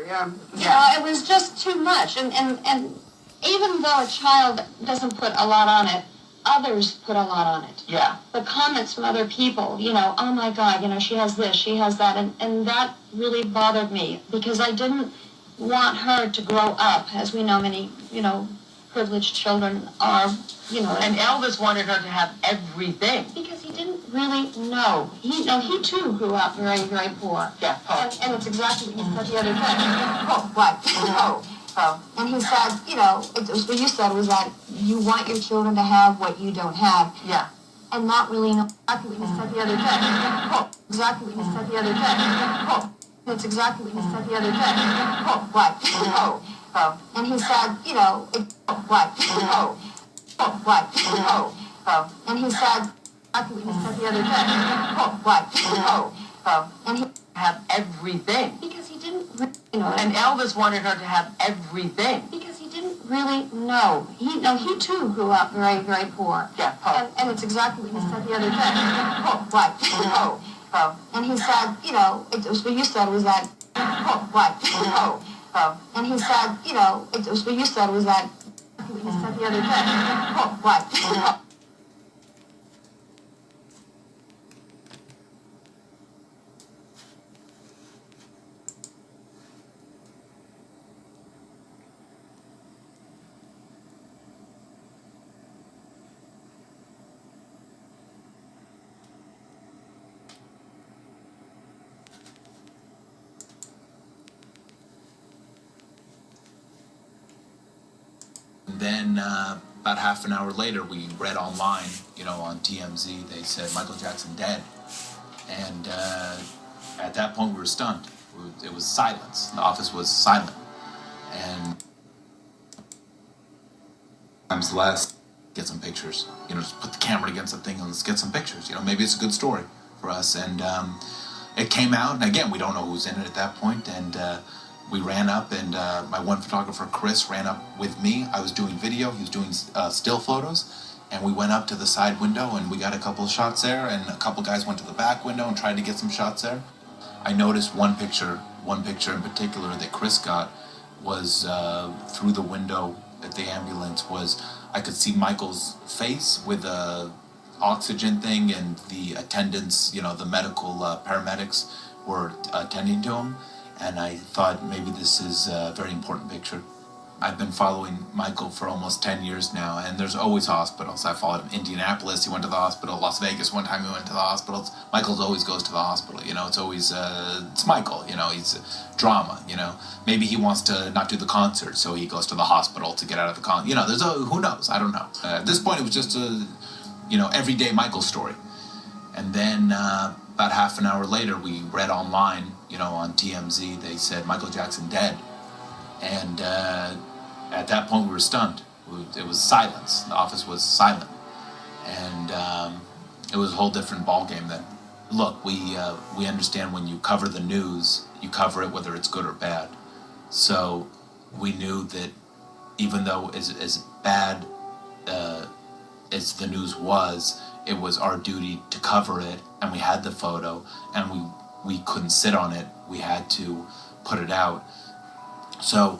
Yeah. You know, it was just too much. And even though a child doesn't put a lot on it, others put a lot on it. Yeah. The comments from other people, you know, oh my God, you know, she has this, she has that. And that really bothered me because I didn't want her to grow up, as we know many, you know, privileged children are, you know. And Elvis wanted her to have everything. Because he didn't really know. He too grew up very, very poor. Yeah. And it's exactly what he said the other day. Oh, what? Oh. And he said, you know, what you said was that you want your children to have what you don't have. Yeah. And not really know exactly what he said the other day. Oh, exactly what he said the other day. Oh. That's exactly what he said the other day. Oh, what? Oh. And he said, you know, what? Oh. Oh, what? Oh. And he said, exactly what he said the other day. Oh, what? Oh. And he have everything. Because he didn't really know. And Elvis wanted her to have everything. Because he didn't really know. He too grew up very, very poor. Yeah. And it's exactly what he said the other day. Oh, what? Oh. And he said, you know, what you said was that, what? Oh. And he said, you know, what you said was that, what he said the other day. Oh, what? Then about half an hour later, we read online, you know, on TMZ, they said Michael Jackson dead. And at that point, we were stunned. It was silence. The office was silent. And times less, get some pictures. You know, just put the camera against something and let's get some pictures. You know, maybe it's a good story for us. And it came out, and again, we don't know who's in it at that point. And we ran up, and my one photographer, Chris, ran up with me. I was doing video, he was doing still photos, and we went up to the side window, and we got a couple of shots there, and a couple guys went to the back window and tried to get some shots there. I noticed one picture in particular that Chris got was through the window at the ambulance, was I could see Michael's face with a oxygen thing, and the attendants, you know, the medical paramedics were attending to him. And I thought maybe this is a very important picture. I've been following Michael for almost 10 years now, and there's always hospitals. I followed him in Indianapolis, he went to the hospital. Las Vegas, one time he went to the hospital. Michael always goes to the hospital, you know, it's always, it's Michael, you know, he's drama, you know. Maybe he wants to not do the concert, so he goes to the hospital to get out of the concert. You know, there's who knows, I don't know. At this point, it was just a, you know, everyday Michael story. And then about half an hour later, we read online, you know, on TMZ, they said Michael Jackson dead. And at that point, we were stunned. It was silence. The office was silent. And it was a whole different ballgame then. Look, we understand when you cover the news, you cover it whether it's good or bad. So we knew that even though as bad as the news was, it was our duty to cover it, and we had the photo, and we couldn't sit on it. We had to put it out. So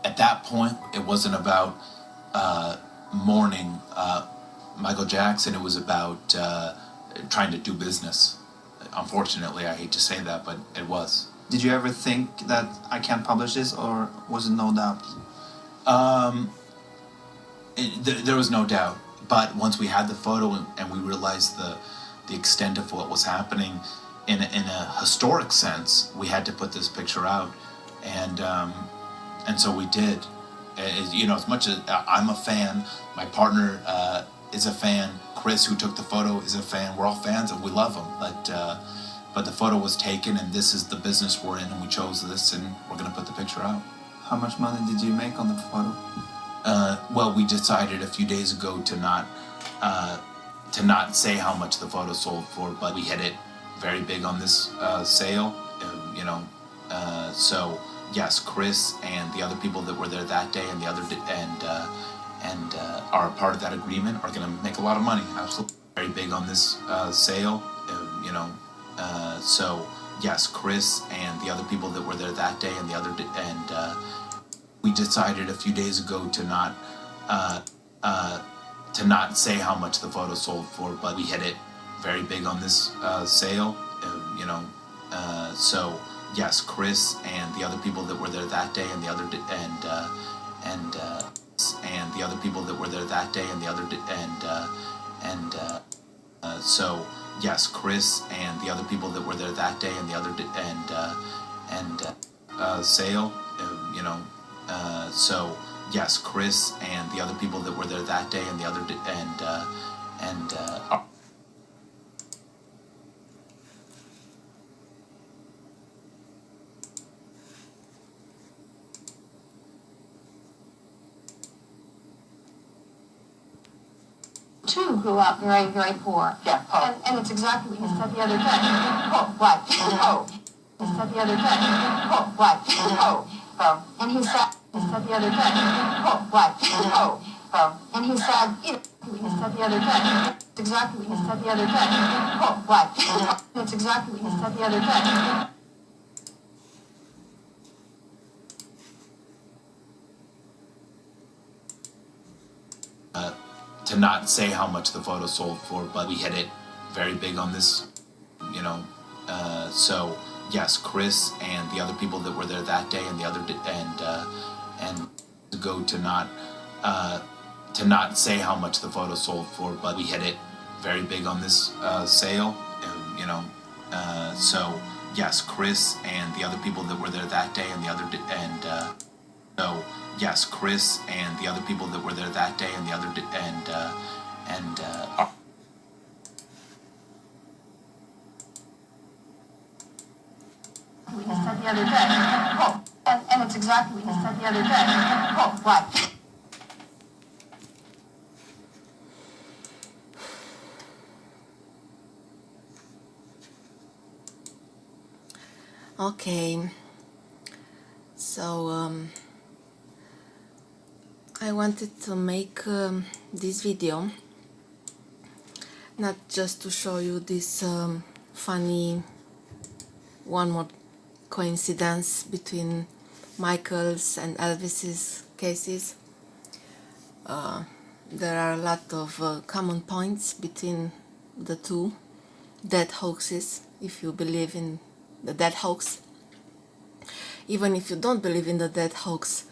at that point, it wasn't about mourning Michael Jackson. It was about trying to do business. Unfortunately, I hate to say that, but it was. Did you ever think that I can't publish this, or was it no doubt? There was no doubt. But once we had the photo and we realized the extent of what was happening in a historic sense, we had to put this picture out, and so we did. You know, as much as I'm a fan, my partner is a fan. Chris, who took the photo, is a fan. We're all fans and we love him. But the photo was taken, and this is the business we're in, and we chose this, and we're going to put the picture out. How much money did you make on the photo? Well, we decided a few days ago to not say how much the photo sold for, but we hit it very big on this sale, you know. So yes, Chris and the other people that were there that day and the other and are a part of that agreement are going to make a lot of money. Absolutely, very big on this sale, you know. So yes, Chris and the other people that were there that day and the other day, and we decided a few days ago uh, to not say how much the photo sold for, but we hit it very big on this sale, so yes, Chris and the other people that were there that day and the other day, and the other people that were there that day and the other day, so yes, Chris and the other people that were there that day and the other day, sale, so yes, Chris and the other people that were there that day and the other day, too grew up very, very poor. Yeah, Poe. And it's exactly what you said the other day. Poe, right. Poe. You said the other day. Poe, right. Poe. And he said the other day. Poe, right. Poe. And he said, what you said the other day. It's exactly what you said the other day. Poe, right. And it's exactly what you said the other day. to not say how much the photo sold for, but we hit it very big on this, so yes, Chris and the other people that were there that day and the other day, and to go to not say how much the photo sold for, but we hit it very big on this sale, so yes, Chris and the other people that were there that day and the other day, so yes, Chris and the other people that were there that day and the other day, What you said the other day. Poe. And it's exactly what you said the other day. Poe, right. Okay, so I wanted to make this video not just to show you this funny one more coincidence between Michael's and Elvis's cases. There are a lot of common points between the two dead hoaxes, if you believe in the dead hoax. Even if you don't believe in the dead hoax,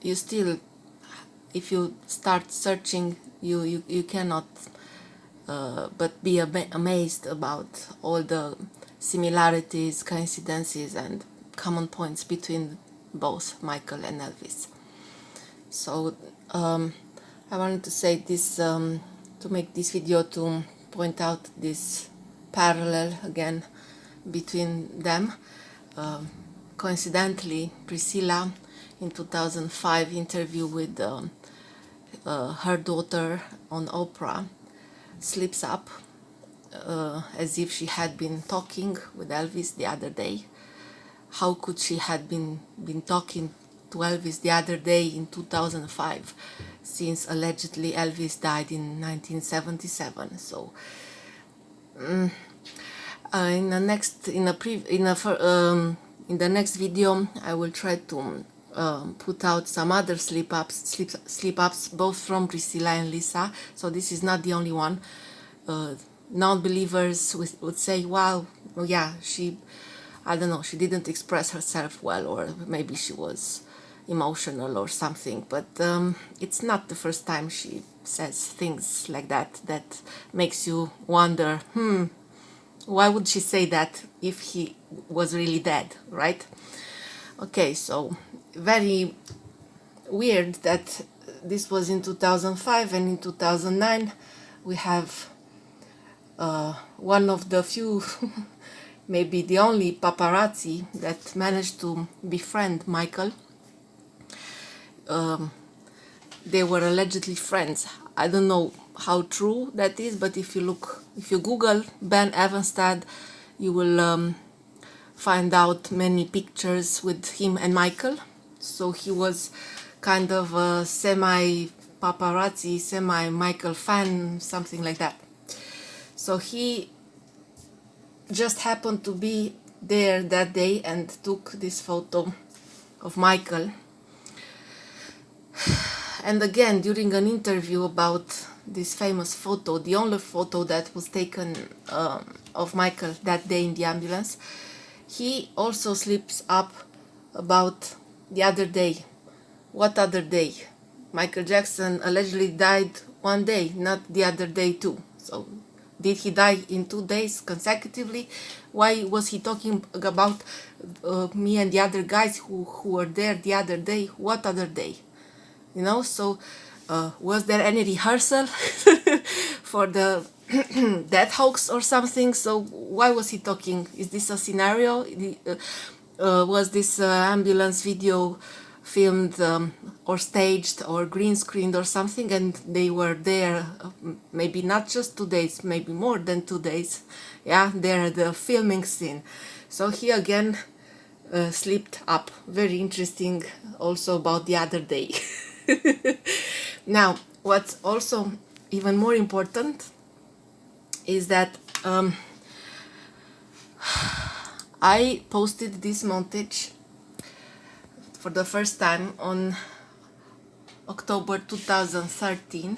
you still, if you start searching, you cannot but be amazed about all the similarities, coincidences, and common points between both Michael and Elvis. So I wanted to say this, to make this video, to point out this parallel again between them. Coincidentally, Priscilla in 2005 interview with her daughter on Oprah slips up as if she had been talking with Elvis the other day. How could she had been talking to Elvis the other day in 2005, since allegedly Elvis died in 1977? So in the next video I will try to put out some other slip-ups both from Priscilla and Lisa, so this is not the only one. Non-believers would say, wow, yeah, I don't know, she didn't express herself well, or maybe she was emotional or something, but it's not the first time she says things like that makes you wonder, why would she say that if he was really dead, right? Okay, so very weird that this was in 2005, and in 2009 we have one of the few, maybe the only paparazzi that managed to befriend Michael. They were allegedly friends. I don't know how true that is, but if you Google Ben Evanstad, you will find out many pictures with him and Michael. So he was kind of a semi-paparazzi, semi-Michael fan, something like that. So he just happened to be there that day and took this photo of Michael. And again, during an interview about this famous photo, the only photo that was taken of Michael that day in the ambulance, he also slips up about the other day. What other day? Michael Jackson allegedly died one day, not the other day too. So did he die in 2 days consecutively? Why was he talking about me and the other guys who were there the other day? What other day? You know, so was there any rehearsal for the that hoax or something? So why was he talking? Is this a scenario? Was this ambulance video filmed or staged or green screened or something, and they were there maybe not just 2 days, maybe more than 2 days? Yeah, they're at the filming scene. So he again slipped up. Very interesting also about the other day. Now, what's also even more important is that I posted this montage for the first time on October 2013,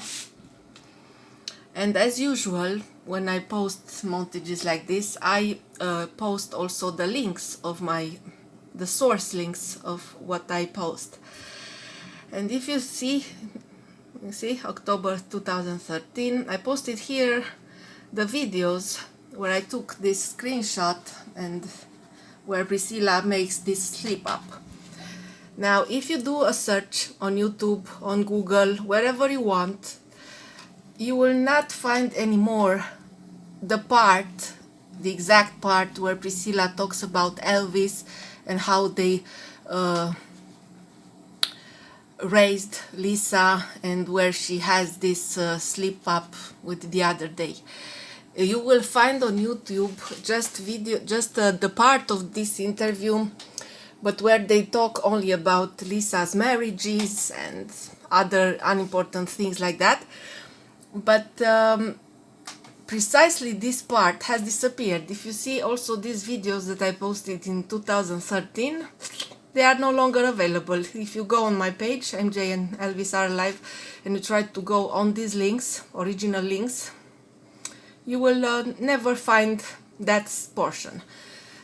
and as usual when I post montages like this, I post also the links of the source links of what I post. And if you see October 2013, I posted here the videos where I took this screenshot and where Priscilla makes this slip up. Now, if you do a search on YouTube, on Google, wherever you want, you will not find anymore the exact part where Priscilla talks about Elvis and how they raised Lisa, and where she has this slip up with the other day. You will find on YouTube just the part of this interview, but where they talk only about Lisa's marriages and other unimportant things like that. But precisely this part has disappeared. If you see also these videos that I posted in 2013, they are no longer available. If you go on my page, MJ and Elvis are alive, and you try to go on these links, original links, you will never find that portion.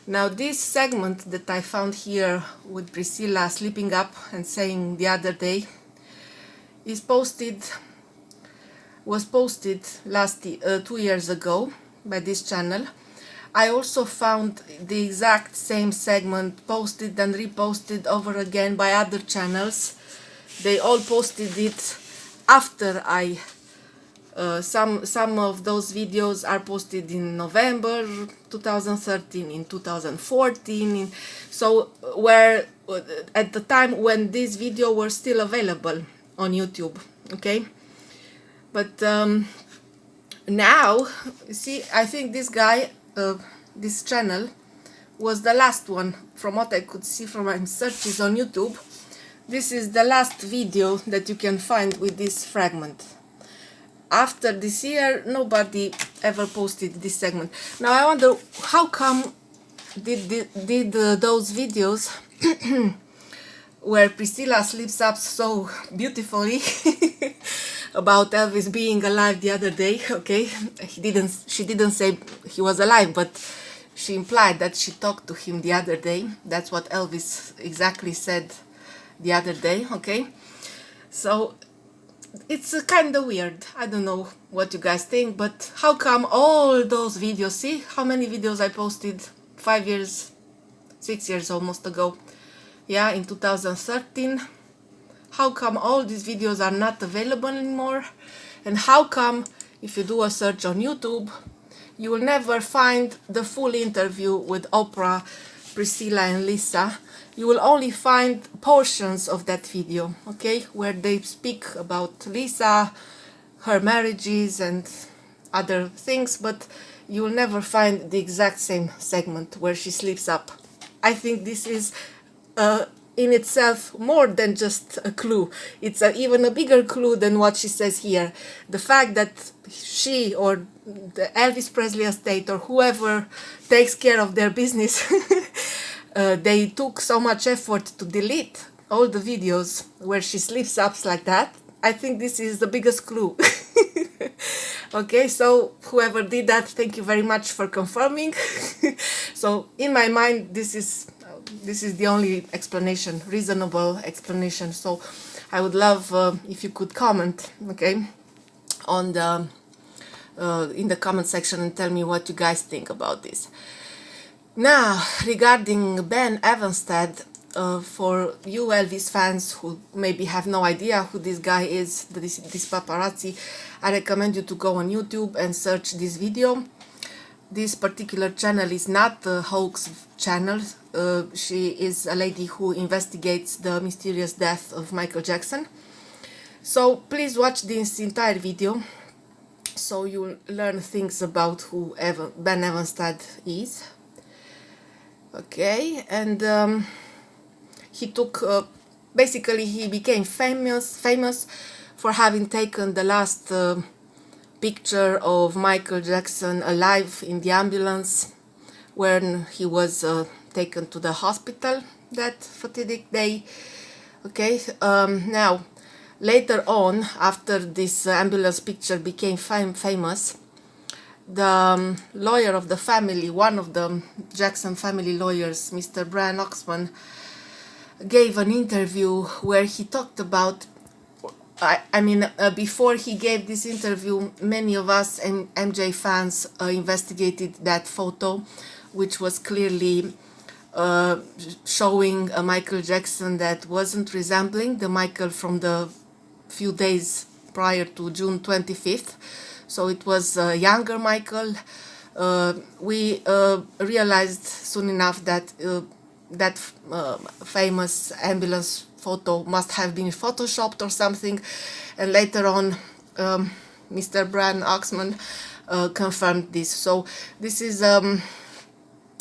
Now, this segment that I found here with Priscilla slipping up and saying the other day was posted 2 years ago by this channel. I also found the exact same segment posted and reposted over again by other channels. They all posted it after some of those videos are posted in November 2013, in 2014, so where at the time when this video were still available on YouTube, okay? But now, see, I think this guy, this channel, was the last one from what I could see from my searches on YouTube. This is the last video that you can find with this fragment. After this year, nobody ever posted this segment. Now I wonder how come did those videos where Priscilla slips up so beautifully about Elvis being alive the other day, okay? She didn't say he was alive, but she implied that she talked to him the other day. That's what Elvis exactly said the other day, okay? So it's kind of weird. I don't know what you guys think, but how come all those videos, see how many videos I posted 5 years, 6 years almost ago, yeah, in 2013, how come all these videos are not available anymore? And how come if you do a search on YouTube, you will never find the full interview with Oprah, Priscilla and Lisa? You will only find portions of that video, okay, where they speak about Lisa, her marriages and other things, but you will never find the exact same segment where she slips up. I think this is in itself more than just a clue. It's even a bigger clue than what she says here. The fact that she or the Elvis Presley estate or whoever takes care of their business, they took so much effort to delete all the videos where she sleeps up like that. I think this is the biggest clue. Okay, so whoever did that, thank you very much for confirming. So in my mind, this is the only explanation, reasonable explanation. So I would love if you could comment, okay, on the in the comment section and tell me what you guys think about this. Now, regarding Ben Evanstad, for you Elvis fans who maybe have no idea who this guy is, this paparazzi, I recommend you to go on YouTube and search this video. This particular channel is not a hoax channel. She is a lady who investigates the mysterious death of Michael Jackson. So please watch this entire video so you'll learn things about who Ben Evanstad is. Okay, and he took, basically he became famous for having taken the last picture of Michael Jackson alive in the ambulance when he was taken to the hospital that fatidic day. Okay, now later on, after this ambulance picture became famous, the lawyer of the family, one of the Jackson family lawyers, Mr. Brian Oxman, gave an interview where he talked about, before he gave this interview, many of us MJ fans investigated that photo, which was clearly showing a Michael Jackson that wasn't resembling the Michael from the few days prior to June 25th. So it was a younger Michael. We realized soon enough that that famous ambulance photo must have been photoshopped or something, and later on Mr. Brian Oxman confirmed this. So this is a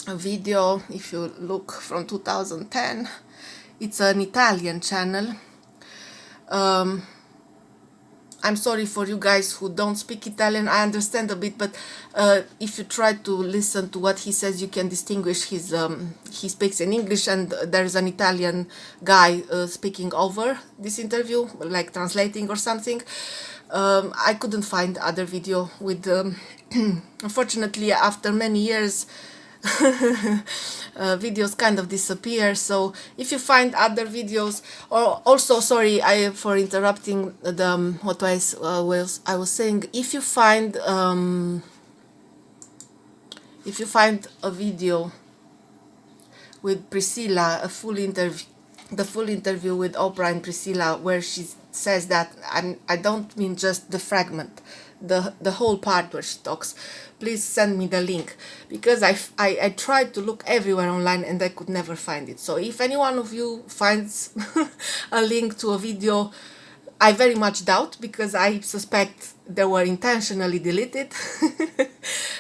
video, if you look, from 2010. It's an Italian channel. I'm sorry for you guys who don't speak Italian. I understand a bit, but if you try to listen to what he says, you can distinguish his. He speaks in English, and there's an Italian guy speaking over this interview, like translating or something. I couldn't find other video with. Unfortunately, after many years, videos kind of disappear. So if you find other videos, or also, sorry, for interrupting the what I was saying. If you find a video with Priscilla, the full interview with Oprah and Priscilla, where she says that, I don't mean just the fragment, the whole part where she talks, please send me the link, because I tried to look everywhere online and I could never find it. So if any one of you finds a link to a video, I very much doubt, because I suspect they were intentionally deleted.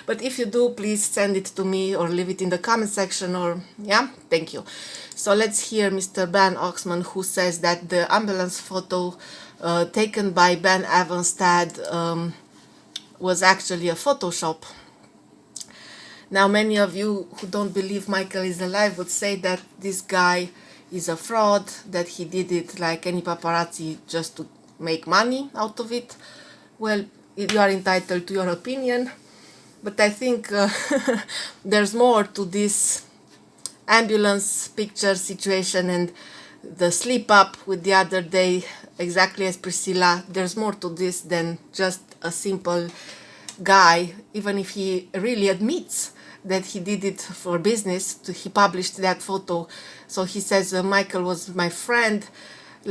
But if you do, please send it to me or leave it in the comment section, or yeah, thank you. So let's hear Mr. Ben Oxman, who says that the ambulance photo taken by Ben Evanstad was actually a Photoshop. Now, many of you who don't believe Michael is alive would say that this guy is a fraud, that he did it like any paparazzi just to make money out of it. Well, you are entitled to your opinion, but I think there's more to this ambulance picture situation and the slip up with the other day, exactly as Priscilla. There's more to this than just a simple guy, even if he really admits that he did it for business. He published that photo, so he says Michael was my friend,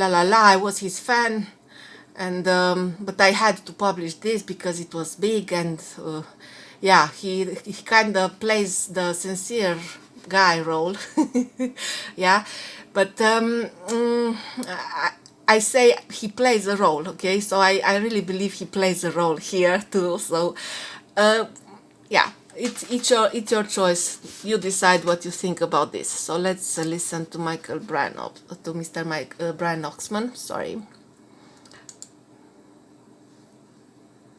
I was his fan, and but I had to publish this because it was big, and yeah, he kind of plays the sincere guy role. Yeah, but I say he plays a role, okay? So I really believe he plays a role here too. So yeah, it's your choice. You decide what you think about this. So let's listen to Mr. Brian Oxman. Sorry.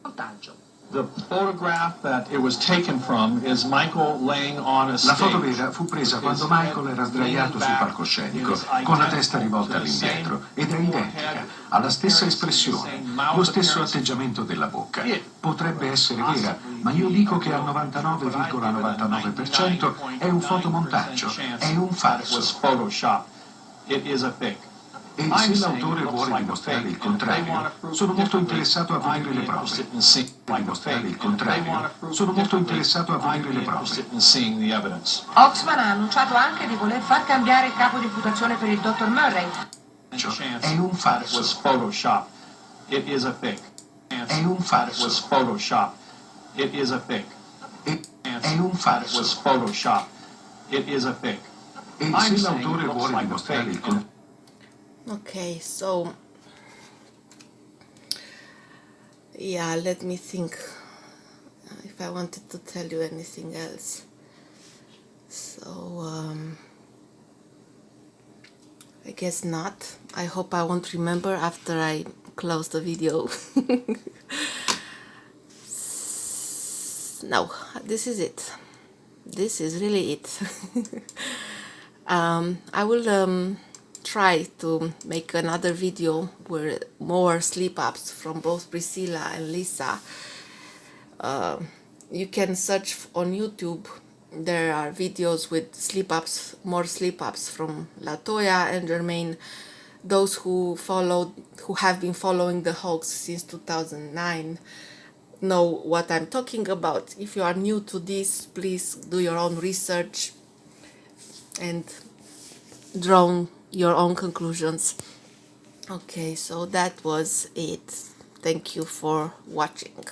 Montaggio. The photograph that it was taken from is Michael laying on a La stage. foto vera fu presa quando Michael era sdraiato sul palcoscenico, con la testa rivolta all'indietro, ed è identica, ha la stessa espressione, lo stesso atteggiamento della bocca. Potrebbe essere vera, ma io dico che al 99,99% è un fotomontaggio, è un falso. It is a fake. E se l'autore vuole dimostrare il contrario, sono molto interessato a vedere le prove. Dimostrare il contrario, sono molto interessato a vedere le prove. Oxman ha annunciato anche di voler far cambiare il capo di imputazione per il dottor Murray. È un falso. It is a fake. È un falso. It is a fake. È un falso. It is a fake. E se l'autore vuole dimostrare il contrario, Okay, so yeah, let me think if I wanted to tell you anything else. So I guess not. I hope I won't remember after I close the video. No, this is it. This is really it. I will try to make another video where more sleep-ups from both Priscilla and Lisa. You can search on YouTube. There are videos with sleep-ups, more sleep-ups from Latoya and Jermaine. Those who have been following the hoax since 2009 know what I'm talking about. If you are new to this, please do your own research and draw your own conclusions. Okay, so that was it. Thank you for watching.